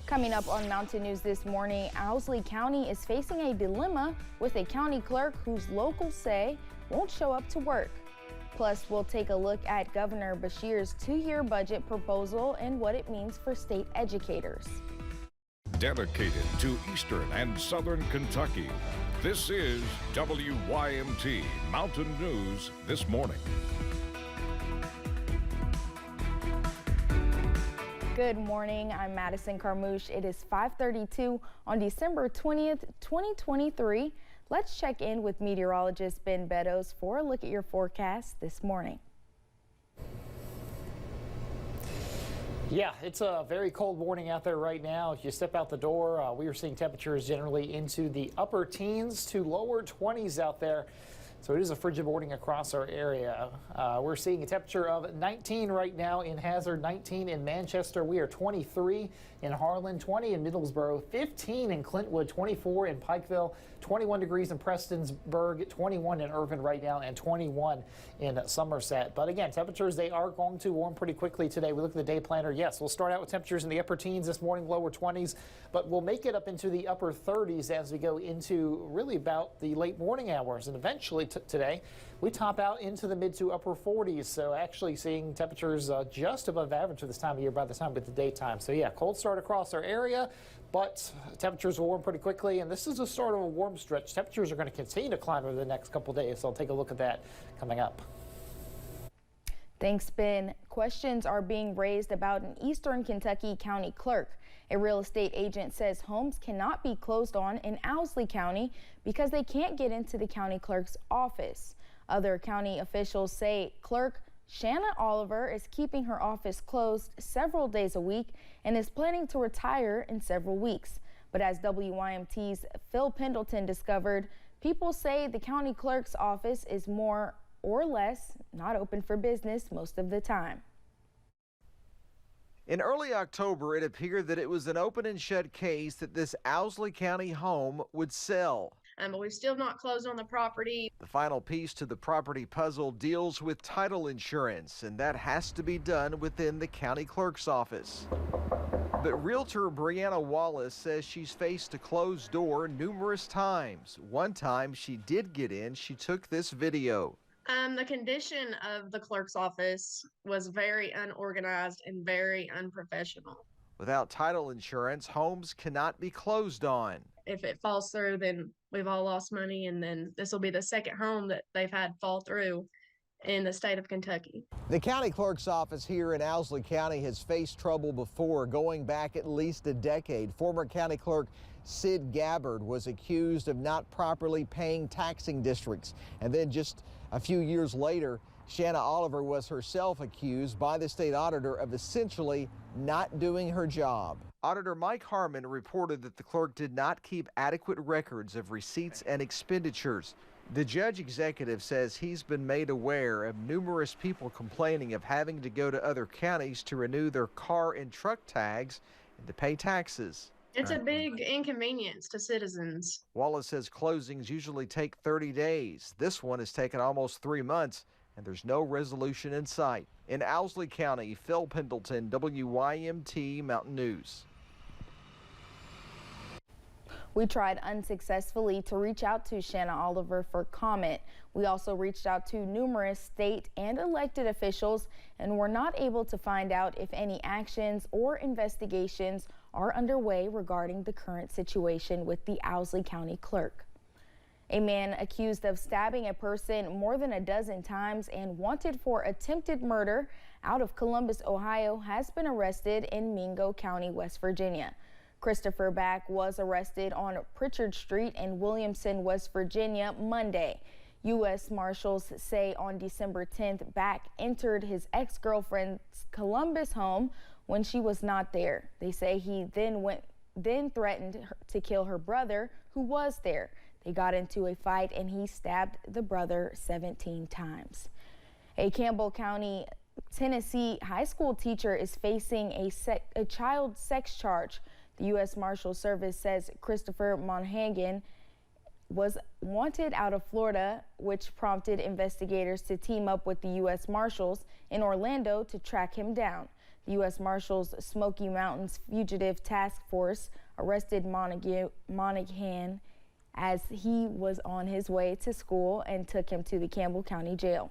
Coming up on Mountain News this morning, Owsley County is facing a dilemma with a county clerk whose locals say won't show up to work. Plus, we'll take a look at Governor Beshear's two-year budget proposal and what it means for state educators. Dedicated to Eastern and Southern Kentucky, this is WYMT Mountain News this morning. Good morning, I'm Madison Carmouche. It is 5:32 on December 20th, 2023. Let's check in with meteorologist Ben Beddoes for a look at your forecast this morning. Yeah, it's a very cold morning out there right now. If you step out the door, we are seeing temperatures generally into the upper teens to lower 20s out there. So it is a frigid morning across our area. We're seeing a temperature of 19 right now in Hazard, 19 in Manchester. We are 23 in Harlan, 20 in Middlesboro, 15 in Clintwood, 24 in Pikeville, 21 degrees in Prestonsburg, 21 in Irvin right now, and 21 in Somerset. But again, temperatures, they are going to warm pretty quickly today. We look at the day planner. Yes, we'll start out with temperatures in the upper teens this morning, lower 20s, but we'll make it up into the upper 30s as we go into really about the late morning hours. And eventually today, we top out into the mid to upper 40s. So actually seeing temperatures just above average for this time of year by the time we get to daytime. So yeah, cold start across our area, but temperatures will warm pretty quickly. And this is the start of a warm stretch. Temperatures are going to continue to climb over the next couple days. So I'll take a look at that coming up. Thanks, Ben. Questions are being raised about an Eastern Kentucky county clerk. A real estate agent says homes cannot be closed on in Owsley County because they can't get into the county clerk's office. Other county officials say clerk Shanna Oliver is keeping her office closed several days a week and is planning to retire in several weeks. But as WYMT's Phil Pendleton discovered, people say the county clerk's office is more or less not open for business most of the time. In early October, it appeared that it was an open and shut case that this Owsley County home would sell. But we've still not closed on the property. The final piece to the property puzzle deals with title insurance, and that has to be done within the county clerk's office. But realtor Brianna Wallace says she's faced a closed door numerous times. One time she did get in, she took this video. The condition of the clerk's office was very unorganized and very unprofessional. Without title insurance, homes cannot be closed on. If it falls through, then we've all lost money, and then this will be the second home that they've had fall through in the state of Kentucky. The county clerk's office here in Owsley County has faced trouble before, going back at least a decade. Former county clerk Sid Gabbard was accused of not properly paying taxing districts, and then just a few years later, Shanna Oliver was herself accused by the state auditor of essentially not doing her job. Auditor Mike Harmon reported that the clerk did not keep adequate records of receipts and expenditures. The judge executive says he's been made aware of numerous people complaining of having to go to other counties to renew their car and truck tags and to pay taxes. It's a big inconvenience to citizens. Wallace says closings usually take 30 days. This one has taken almost 3 months, and there's no resolution in sight. In Owsley County, Phil Pendleton, WYMT Mountain News. We tried unsuccessfully to reach out to Shanna Oliver for comment. We also reached out to numerous state and elected officials and were not able to find out if any actions or investigations are underway regarding the current situation with the Owsley County clerk. A man accused of stabbing a person more than a dozen times and wanted for attempted murder out of Columbus, Ohio, has been arrested in Mingo County, West Virginia. Christopher Back was arrested on Pritchard Street in Williamson, West Virginia, Monday. U.S. Marshals say on December 10th, Back entered his ex-girlfriend's Columbus home when she was not there. They say he then threatened to kill her brother, who was there. They got into a fight and he stabbed the brother 17 times. A Campbell County, Tennessee high school teacher is facing a child sex charge. The U.S. Marshal Service says Christopher Monhagan was wanted out of Florida, which prompted investigators to team up with the U.S. Marshals in Orlando to track him down. The U.S. Marshals Smoky Mountains Fugitive Task Force arrested Monaghan as he was on his way to school and took him to the Campbell County Jail.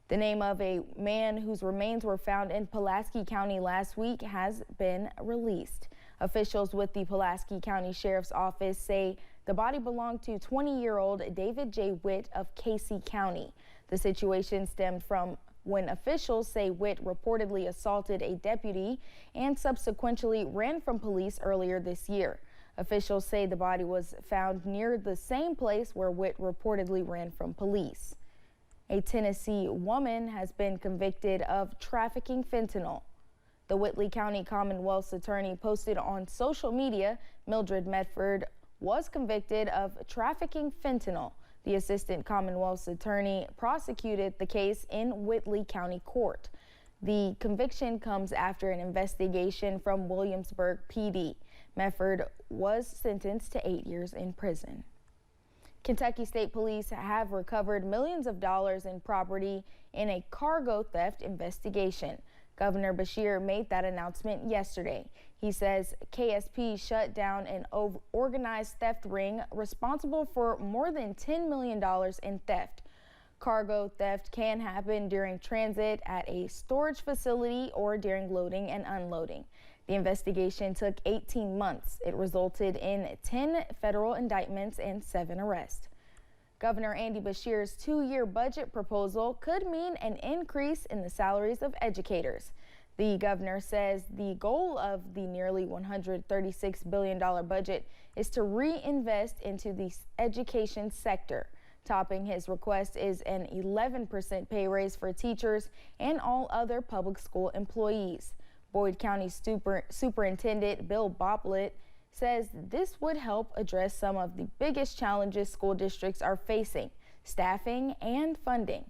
The name of a man whose remains were found in Pulaski County last week has been released. Officials with the Pulaski County Sheriff's Office say the body belonged to 20-year-old David J. Witt of Casey County. The situation stemmed from when officials say Witt reportedly assaulted a deputy and subsequently ran from police earlier this year. Officials say the body was found near the same place where Witt reportedly ran from police. A Tennessee woman has been convicted of trafficking fentanyl. The Whitley County Commonwealth's attorney posted on social media Mildred Medford was convicted of trafficking fentanyl. The assistant Commonwealth's attorney prosecuted the case in Whitley County Court. The conviction comes after an investigation from Williamsburg PD. Medford was sentenced to 8 years in prison. Kentucky State Police have recovered millions of dollars in property in a cargo theft investigation. Governor Beshear made that announcement yesterday. He says KSP shut down an organized theft ring responsible for more than $10 million in theft. Cargo theft can happen during transit at a storage facility or during loading and unloading. The investigation took 18 months. It resulted in 10 federal indictments and 7 arrests. Governor Andy Beshear's 2-year budget proposal could mean an increase in the salaries of educators. The governor says the goal of the nearly $136 billion budget is to reinvest into the education sector. Topping his request is an 11% pay raise for teachers and all other public school employees. Boyd County Superintendent Bill Boplett says this would help address some of the biggest challenges school districts are facing: staffing and funding.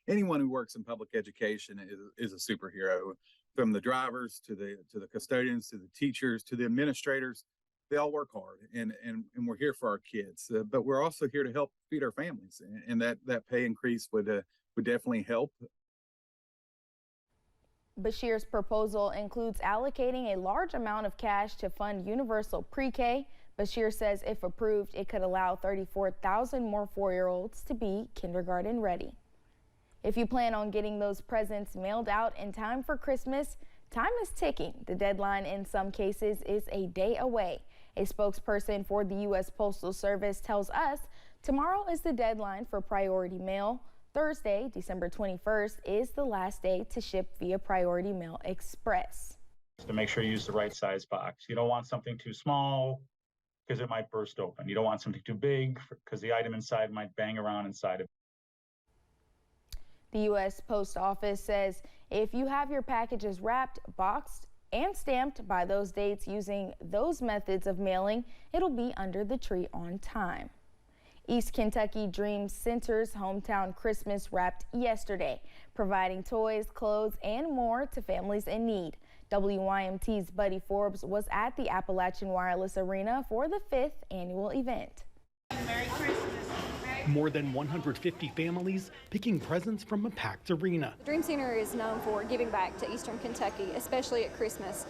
Anyone who works in public education is a superhero. From the drivers to the custodians to the teachers to the administrators, they all work hard, and we're here for our kids. But we're also here to help feed our families, and that pay increase would definitely help. Beshear's proposal includes allocating a large amount of cash to fund universal pre-K. Beshear says if approved, it could allow 34,000 more 4-year-olds to be kindergarten ready. If you plan on getting those presents mailed out in time for Christmas, time is ticking. The deadline in some cases is a day away. A spokesperson for the U.S. Postal Service tells us tomorrow is the deadline for priority mail. Thursday, December 21st, is the last day to ship via Priority Mail Express. To make sure you use the right size box. You don't want something too small because it might burst open. You don't want something too big because the item inside might bang around inside of it. The U.S. Post Office says if you have your packages wrapped, boxed, and stamped by those dates using those methods of mailing, it'll be under the tree on time. East Kentucky Dream Center's hometown Christmas wrapped yesterday, providing toys, clothes, and more to families in need. WYMT's Buddy Forbes was at the Appalachian Wireless Arena for the 5th annual event. Merry Christmas. More than 150 families picking presents from a packed arena. The Dream Center is known for giving back to Eastern Kentucky, especially at Christmas.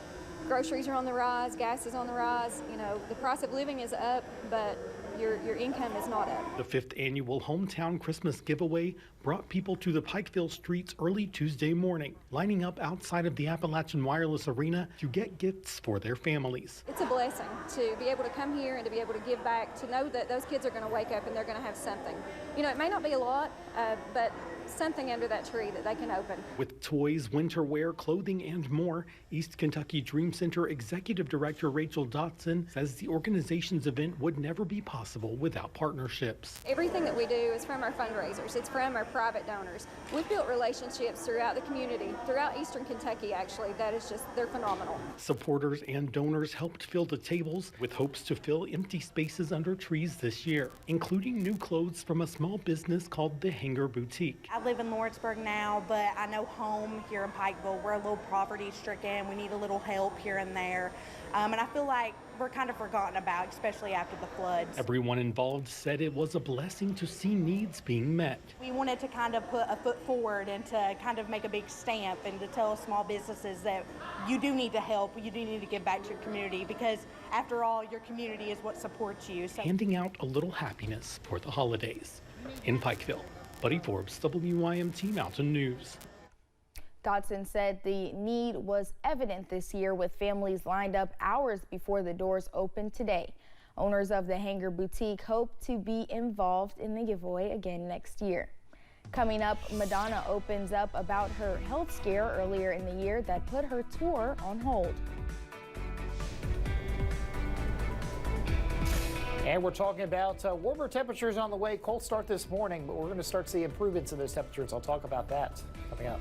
Groceries are on the rise, gas is on the rise. You know, the price of living is up, but your income is not up. The 5th annual Hometown Christmas giveaway brought people to the Pikeville streets early Tuesday morning, lining up outside of the Appalachian Wireless Arena to get gifts for their families. It's a blessing to be able to come here and to be able to give back, to know that those kids are going to wake up and they're going to have something. You know, it may not be a lot, but something under that tree that they can open. With toys, winter wear, clothing, and more, East Kentucky Dream Center Executive Director Rachel Dotson says the organization's event would never be possible without partnerships. Everything that we do is from our fundraisers. It's from our private donors. We've built relationships throughout the community, throughout Eastern Kentucky actually, that is just, they're phenomenal. Supporters and donors helped fill the tables with hopes to fill empty spaces under trees this year, including new clothes from a small business called The Hanger Boutique. I live in Lawrenceburg now, but I know home here in Pikeville, we're a little poverty stricken. We need a little help here and there. And I feel like we're kind of forgotten about, especially after the floods. Everyone involved said it was a blessing to see needs being met. We wanted to kind of put a foot forward and to kind of make a big stamp and to tell small businesses that you do need to help, you do need to give back to your community, because after all, your community is what supports you. So Handing out a little happiness for the holidays. In Pikeville, Buddy Forbes, WYMT Mountain News. Dotson said the need was evident this year, with families lined up hours before the doors opened today. Owners of the Hanger Boutique hope to be involved in the giveaway again next year. Coming up, Madonna opens up about her health scare earlier in the year that put her tour on hold. And we're talking about warmer temperatures on the way. Cold start this morning, but we're going to start seeing improvements in those temperatures. I'll talk about that coming up.